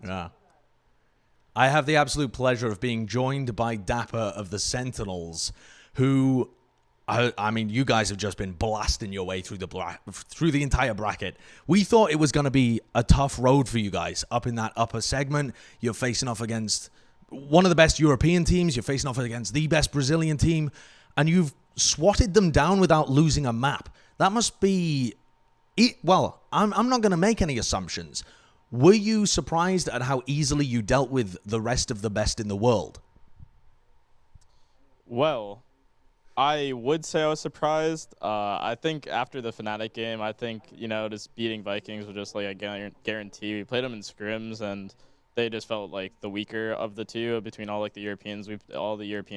Yeah. I have the absolute pleasure of being joined by dapr of the Sentinels, who, I mean, you guys have just been blasting your way through the entire bracket. We thought it was going to be a tough road for you guys up in that upper segment. You're facing off against one of the best European teams. You're facing off against the best Brazilian team, and you've swatted them down without losing a map. That must be it. Well, I'm not going to make any assumptions. Were you surprised at how easily you dealt with the rest of the best in the world? Well, I would say I was surprised. I think after the Fnatic game, I think, just beating Vikings was just like a guarantee. We played them in scrims, and they just felt like the weaker of the two between all the European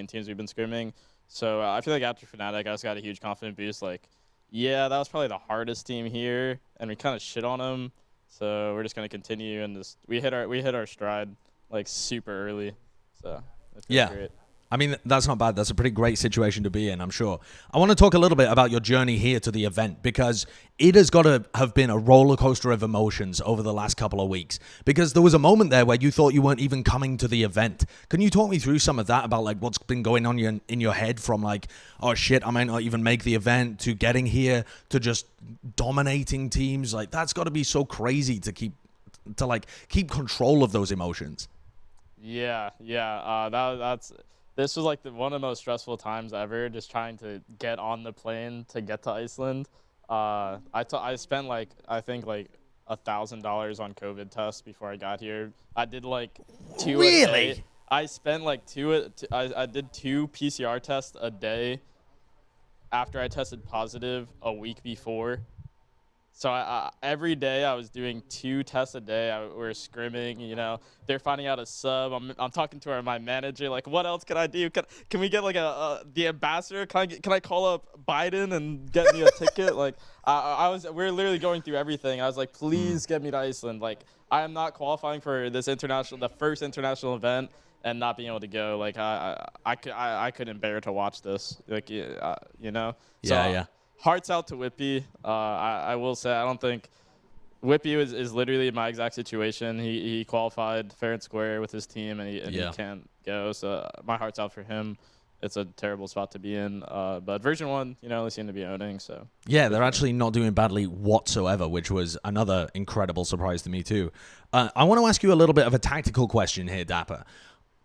teams we've been scrimming. So I feel like after Fnatic, I just got a huge confidence boost. Like, yeah, that was probably the hardest team here, and we kind of shit on them. So we're just gonna continue, and we hit our stride like super early. So it feels great. I mean, that's not bad. That's a pretty great situation to be in, I'm sure. I want to talk a little bit about your journey here to the event, because it has got to have been a roller coaster of emotions over the last couple of weeks, because there was a moment there where you thought you weren't even coming to the event. Can you talk me through some of that, about like what's been going on in your head from like, oh shit, I might not even make the event, to getting here, to just dominating teams? Like, that's got to be so crazy to keep control of those emotions. Yeah. This was like one of the most stressful times ever, just trying to get on the plane to get to Iceland. I spent I think $1,000 on COVID tests before I got here. I did like 2 Really? a day. I spent like I did 2 PCR tests a day after I tested positive a week before. So every day I was doing 2 tests a day. We were scrimming, they're finding out a sub. I'm talking to my manager, like, what else can I do? Can we get like the ambassador? Can I call up Biden and get me a ticket? Like, we're literally going through everything. I was like, please get me to Iceland. Like, I am not qualifying for the first international event and not being able to go. Like, I couldn't bear to watch this. Like, So, Yeah. Hearts out to Whippy. I will say, I don't think Whippy is literally my exact situation. He qualified fair and square with his team, and he can't go. So my heart's out for him. It's a terrible spot to be in. But version 1, they seem to be owning. So yeah, they're actually not doing badly whatsoever, which was another incredible surprise to me too. I want to ask you a little bit of a tactical question here, dapr.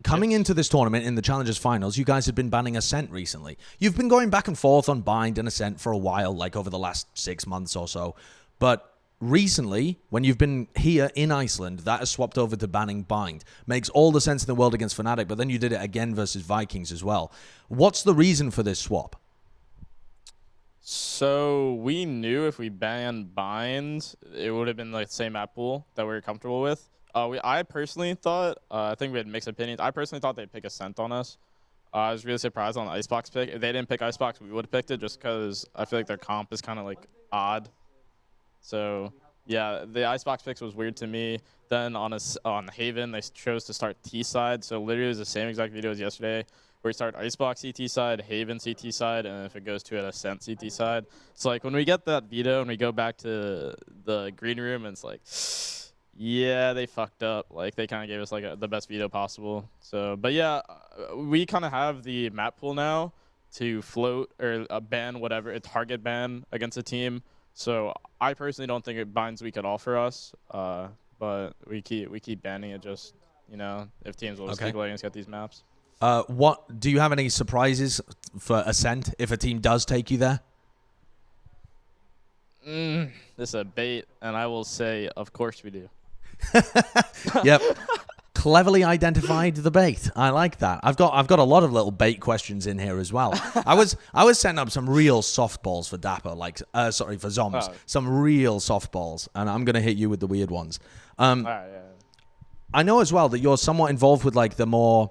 Coming into this tournament in the Challengers Finals, you guys have been banning Ascent recently. You've been going back and forth on Bind and Ascent for a while, like over the last 6 months or so. But recently, when you've been here in Iceland, that has swapped over to banning Bind. Makes all the sense in the world against Fnatic, but then you did it again versus Vikings as well. What's the reason for this swap? So we knew if we banned Bind, it would have been like the same map pool that we were comfortable with. I personally thought, I think we had mixed opinions. I personally thought they'd pick Ascent on us. I was really surprised on the Icebox pick. If they didn't pick Icebox, we would have picked it, just because I feel like their comp is kind of like odd. So yeah, the Icebox picks was weird to me. Then on Haven, they chose to start T side. So literally it was the same exact video as yesterday, where we start Icebox CT side, Haven CT side, and if it goes to an Ascent CT side. So like when we get that veto and we go back to the green room, and it's like, yeah, they fucked up. Like, they kind of gave us like the best veto possible. So, but yeah, we kind of have the map pool now to float or ban whatever, a target ban against a team. So I personally don't think it binds weak at all for us. But we keep banning it, just, if teams will just keep letting us get these maps. What do you have any surprises for Ascent if a team does take you there? This is a bait, and I will say, of course we do. Yep. Cleverly identified the bait. I like that. I've got a lot of little bait questions in here as well. I was setting up some real softballs for dapr, for Zoms. Oh. Some real softballs, and I'm gonna hit you with the weird ones. All right, yeah. I know as well that you're somewhat involved with like the more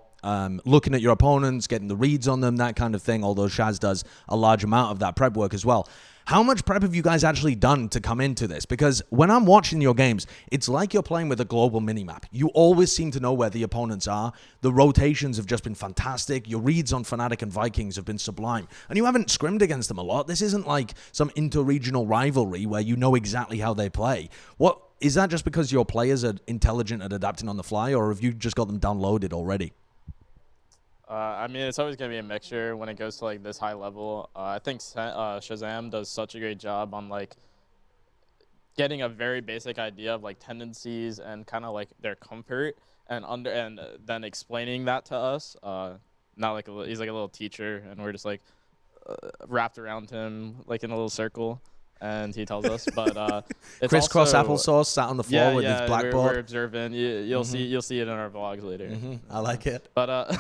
looking at your opponents, getting the reads on them, that kind of thing, although Shaz does a large amount of that prep work as well. How much prep have you guys actually done to come into this? Because when I'm watching your games, it's like you're playing with a global minimap. You always seem to know where the opponents are. The rotations have just been fantastic. Your reads on Fnatic and Vikings have been sublime. And you haven't scrimmed against them a lot. This isn't like some inter-regional rivalry where you know exactly how they play. is that just because your players are intelligent at adapting on the fly, or have you just got them downloaded already? I mean, it's always going to be a mixture when it goes to like this high level. I think Shazam does such a great job on like getting a very basic idea of like tendencies and kind of like their comfort and then explaining that to us. Not like he's like a little teacher, and we're just like wrapped around him like in a little circle, and he tells us. But it's Crisscross also applesauce sat on the floor with his blackboard. we're observing. You'll see it in our vlogs later. I like it. But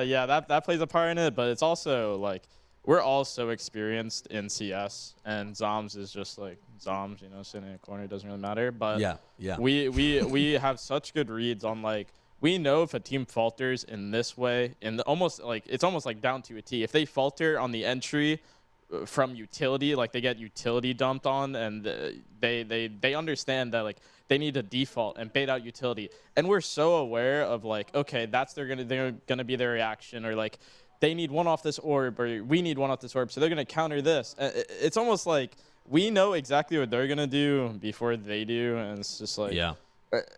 yeah, that plays a part in it. But it's also like we're all so experienced in CS, and Zoms is just like Zoms, you know, sitting in a corner, doesn't really matter. But yeah. we have such good reads on like we know if a team falters in this way, almost like it's almost like down to a T. If they falter on the entry from utility, like they get utility dumped on, and they understand that like they need to default and bait out utility, and we're so aware of like, okay, they're gonna be their reaction, or like they need one off this orb, or we need one off this orb, so they're gonna counter this. It's almost like we know exactly what they're gonna do before they do, and it's just like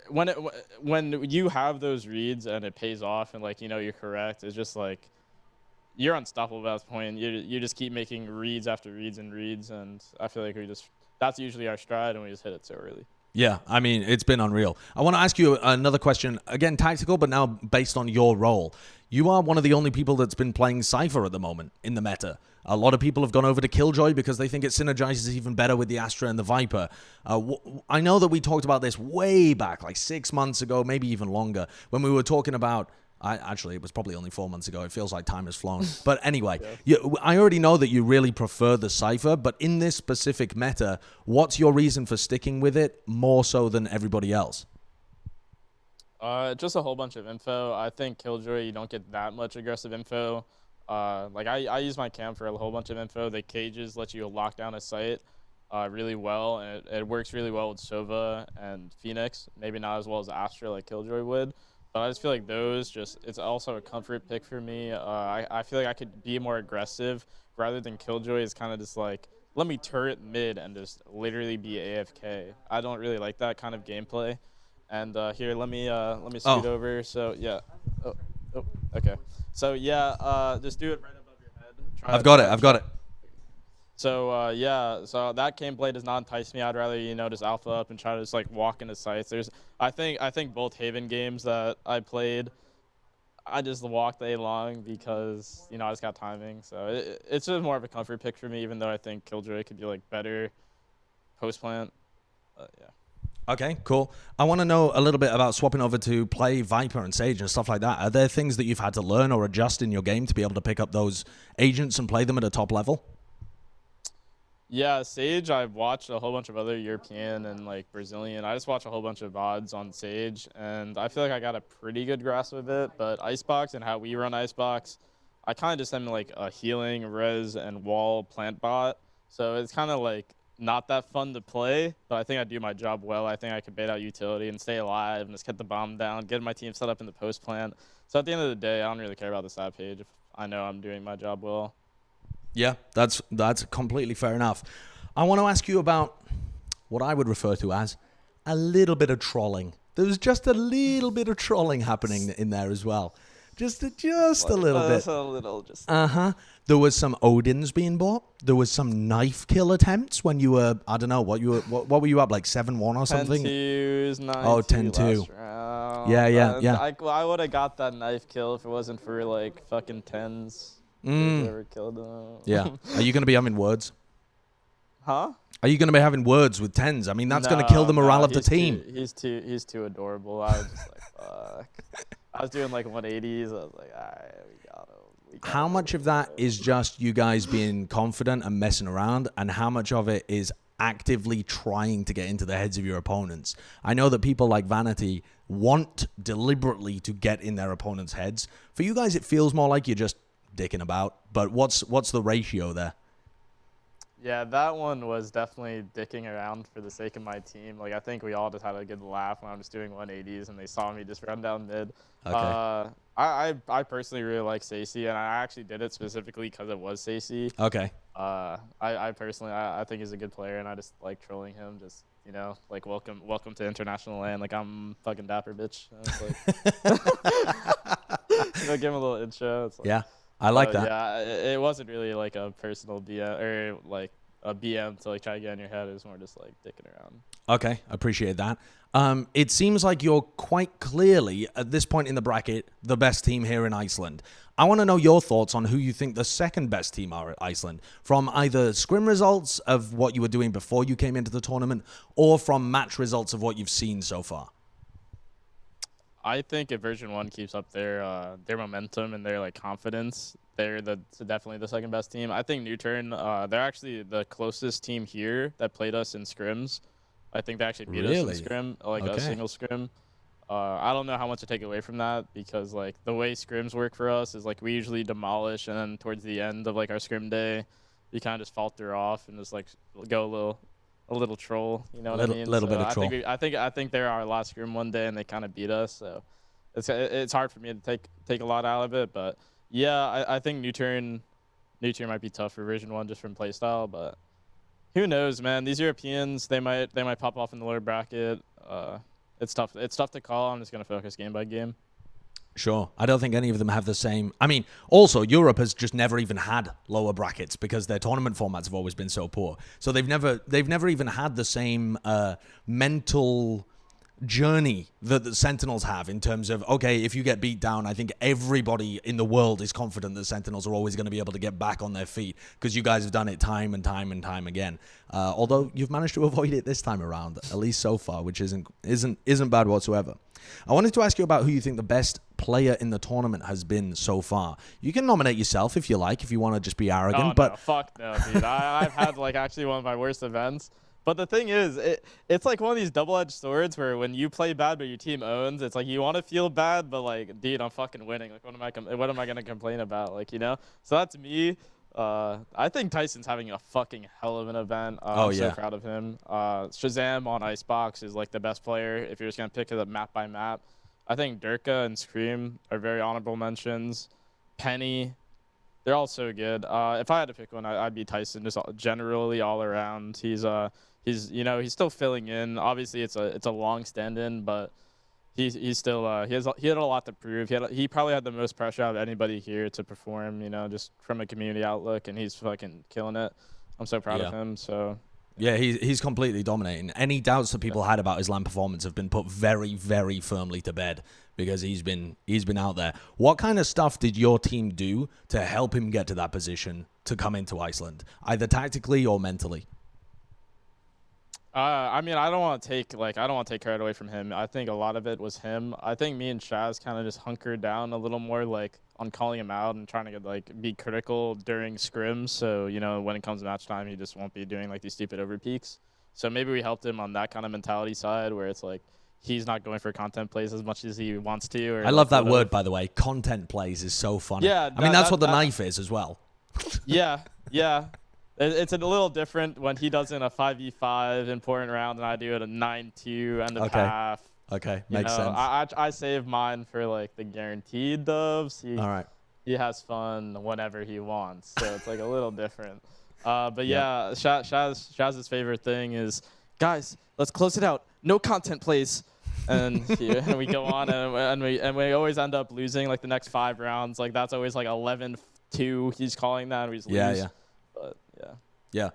when you have those reads and it pays off, and like you know you're correct, it's just like you're unstoppable at this point. You just keep making reads after reads and reads, and I feel like that's usually our stride, and we just hit it so early. Yeah, I mean, it's been unreal. I want to ask you another question, again, tactical, but now based on your role. You are one of the only people that's been playing Cypher at the moment in the meta. A lot of people have gone over to Killjoy because they think it synergizes even better with the Astra and the Viper. I know that we talked about this way back, like 6 months ago, maybe even longer, when we were talking about actually, it was probably only 4 months ago. It feels like time has flown. But anyway, I already know that you really prefer the Cypher, but in this specific meta, what's your reason for sticking with it more so than everybody else? Just a whole bunch of info. I think Killjoy, you don't get that much aggressive info. Like I use my cam for a whole bunch of info. The cages let you lock down a site really well, and it works really well with Sova and Phoenix. Maybe not as well as Astra like Killjoy would. But I just feel like it's also a comfort pick for me. I feel like I could be more aggressive rather than Killjoy is kind of just like, let me turret mid and just literally be AFK. I don't really like that kind of gameplay. And here, let me scoot over. So yeah, okay. So yeah, just do it right above your head. I've got it. So yeah, so that gameplay does not entice me. I'd rather just alpha up and try to just like walk into sites. I think both Haven games that I played, I just walked A long because I just got timing. So it's just more of a comfort pick for me, even though I think Killjoy could be like better post plant. Yeah. Okay, cool. I want to know a little bit about swapping over to play Viper and Sage and stuff like that. Are there things that you've had to learn or adjust in your game to be able to pick up those agents and play them at a top level? Yeah, Sage, I've watched a whole bunch of other European and like Brazilian. I just watch a whole bunch of VODs on Sage, and I feel like I got a pretty good grasp of it. But Icebox and how we run Icebox, I kind of just am like a healing, res, and wall plant bot. So it's kind of like not that fun to play, but I think I do my job well. I think I can bait out utility and stay alive and just get the bomb down, get my team set up in the post plant. So at the end of the day, I don't really care about the stat page if I know I'm doing my job well. Yeah, that's completely fair enough. I want to ask you about what I would refer to as a little bit of trolling. There was just a little bit of trolling happening in there as well. Just a little bit. A little, just. There was some Odins being bought. There was some knife kill attempts when you were, I don't know, what were you up, like 7-1 or something? 10-2, 9-2 10-2. Yeah. I would have got that knife kill if it wasn't for like fucking tens. Never killed them. Yeah. Are you going to be having words? Huh? Are you going to be having words with tens? I mean, that's going to kill the morale of the team. He's too adorable. I was just like, fuck. I was doing like 180s. I was like, all right, we got him. How much of that is just you guys being confident and messing around, and how much of it is actively trying to get into the heads of your opponents? I know that people like Vanity want deliberately to get in their opponents' heads. For you guys, it feels more like you're just dicking about, but what's the ratio there? Yeah, that one was definitely dicking around for the sake of my team. Like, I think we all just had a good laugh when I was doing 180s and they saw me just run down mid. Okay. I personally really like Stacey, and I actually did it specifically because it was Stacey. Okay. I personally think he's a good player, and I just like trolling him just like welcome to international land. Like I'm fucking dapper, bitch. And it's like, give him a little intro. It's like, Yeah, I like but that. yeah, it wasn't really like a personal BM or like a BM to like try to get in your head. It was more just like dicking around. Okay, appreciate that. It seems like you're quite clearly, at this point in the bracket, the best team here in Iceland. I want to know your thoughts on who you think the second best team are at Iceland, from either scrim results of what you were doing before you came into the tournament, or from match results of what you've seen so far. I think if version 1 keeps up their momentum and their like confidence, they're definitely the second best team. I think New Turn, they're actually the closest team here that played us in scrims. I think they actually beat us in Really? scrim, like a Okay. single scrim. I don't know how much to take away from that because like the way scrims work for us is like we usually demolish, and then towards the end of like our scrim day, you kind of just falter off and just like go a little troll. You know what I mean? Little So bit of troll. I think they're our last scrim one day, and they kind of beat us. So it's hard for me to take a lot out of it, but yeah, I think New Turn might be tough for version 1 just from playstyle, but who knows, man? These Europeans, they might pop off in the lower bracket. It's tough. It's tough to call. I'm just gonna focus game by game. Sure. I don't think any of them have the same. I mean, also, Europe has just never even had lower brackets because their tournament formats have always been so poor. So they've never even had the same mental journey that the Sentinels have in terms of, okay, if you get beat down, I think everybody in the world is confident that Sentinels are always going to be able to get back on their feet because you guys have done it time and time and time again. Although you've managed to avoid it this time around, at least so far, which isn't bad whatsoever. I wanted to ask you about who you think the best player in the tournament has been so far. You can nominate yourself if you like, if you want to just be arrogant. Oh, but no, fuck no, dude. I've had like actually one of my worst events. But the thing is, it's like one of these double-edged swords where when you play bad but your team owns, it's like you want to feel bad, but like, dude, I'm fucking winning. Like, what am I gonna complain about? Like, So that's me. I think Tyson's having a fucking hell of an event. Oh I'm so yeah, proud of him. Shazam on Icebox is like the best player if you're just gonna pick it up map by map. I think Durka and Scream are very honorable mentions. Penny, they're all so good. If I had to pick one, I'd be Tyson. Just generally all around. He's still filling in. Obviously, it's a long stand-in, but he's still he had a lot to prove. He probably had the most pressure out of anybody here to perform. Just from a community outlook, and he's fucking killing it. I'm so proud yeah. of him. So Yeah, he's completely dominating. Any doubts that people yeah. had about his LAN performance have been put very, very firmly to bed because he's been out there. What kind of stuff did your team do to help him get to that position to come into Iceland, either tactically or mentally? I mean, I don't want to take credit away from him. I think a lot of it was him. I think me and Shaz kind of just hunkered down a little more, like on calling him out and trying to be critical during scrims. So when it comes to match time, he just won't be doing like these stupid overpeaks. So maybe we helped him on that kind of mentality side, where it's like he's not going for content plays as much as he wants to. Or I love that word, by the way. Content plays is so funny. Yeah, I mean, that's what the knife is as well. Yeah, yeah. It's a little different when he does it in a 5v5 important round and I do it a 9-2 end of half. Okay, makes sense. I save mine for like the guaranteed dubs. All right. He has fun whenever he wants, so it's like a little different. But Yep. yeah, Shaz's favorite thing is, guys, let's close it out. No content plays. And we go on and we always end up losing like the next 5 rounds. Like that's always like 11-2. He's calling that and we just lose. Yeah. But Yeah.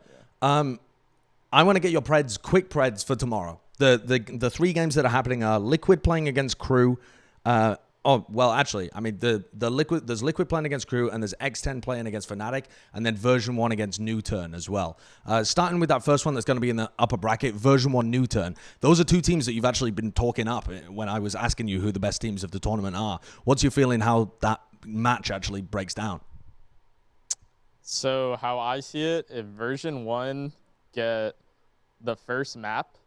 I want to get your quick preds for tomorrow. The 3 games that are happening are Liquid playing against Crew. Actually, I mean there's Liquid playing against Crew and there's X10 playing against Fnatic and then version 1 against New Turn as well. Starting with that first one that's going to be in the upper bracket, version 1 New Turn. Those are 2 teams that you've actually been talking up when I was asking you who the best teams of the tournament are. What's your feeling how that match actually breaks down? So how I see it, if version 1 get the first map,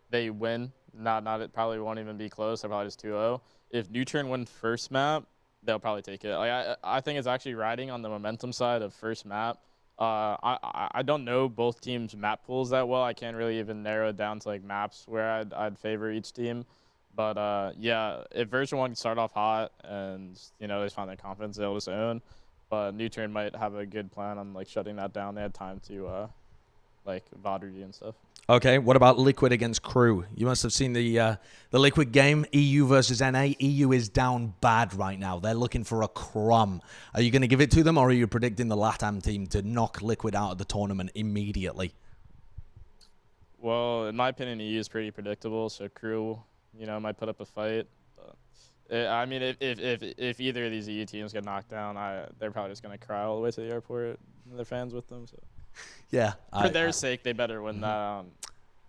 they win. It probably won't even be close. They're probably just 2-0. If New Turn win first map, they'll probably take it. Like I think it's actually riding on the momentum side of first map. I don't know both teams' map pools that well. I can't really even narrow it down to like maps where I'd favor each team. But yeah, if version 1 can start off hot and they find their confidence, they'll just own. But New Turn might have a good plan on like shutting that down. They had time to like Vodry and stuff. Okay, what about Liquid against Crew? You must have seen the Liquid game, EU versus NA. EU is down bad right now. They're looking for a crumb. Are you going to give it to them, or are you predicting the LATAM team to knock Liquid out of the tournament immediately? Well, in my opinion, EU is pretty predictable, so Crew, might put up a fight. I mean, if either of these EU teams get knocked down, they're probably just gonna cry all the way to the airport, and their fans with them. So yeah, for their sake, they better win that.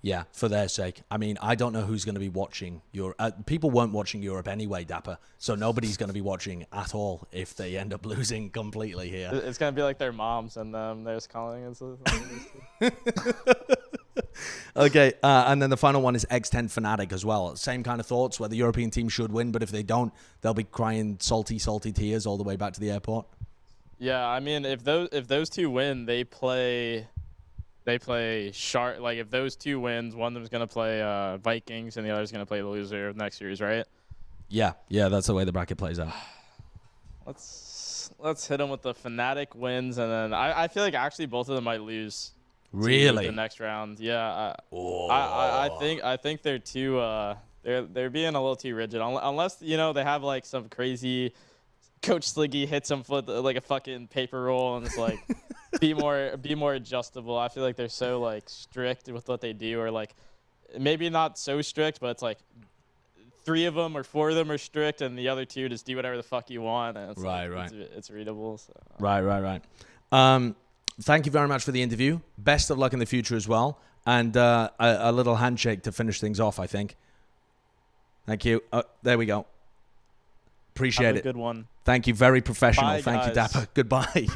Yeah, for their sake. I mean, I don't know who's going to be watching Europe. People weren't watching Europe anyway, dapr. So nobody's going to be watching at all if they end up losing completely here. It's gonna be like their moms and them. They're just calling and stuff. Okay, and then the final one is X10 Fnatic as well. Same kind of thoughts, where the European team should win, but if they don't, they'll be crying salty tears all the way back to the airport. Yeah, I mean, if those two win, they play sharp. Like if those two wins, one of them's gonna play Vikings, and the other's gonna play the loser of next series, right? Yeah, that's the way the bracket plays out. Let's hit them with the Fnatic wins, and then I feel like actually both of them might lose. Really? The next round, yeah. I think they're too they're being a little too rigid. Unless they have like some crazy Coach Sliggy hits them foot like a fucking paper roll and it's like be more adjustable. I feel like they're so like strict with what they do, or like maybe not so strict, but it's like 3 of them or 4 of them are strict, and the other 2 just do whatever the fuck you want. And it's right. It's readable. So. Right. Thank you very much for the interview. Best of luck in the future as well. And a little handshake to finish things off, I think. Thank you. There we go. Appreciate it. Have a good one. Thank you. Very professional. Bye, Thank guys. you, dapr. Goodbye.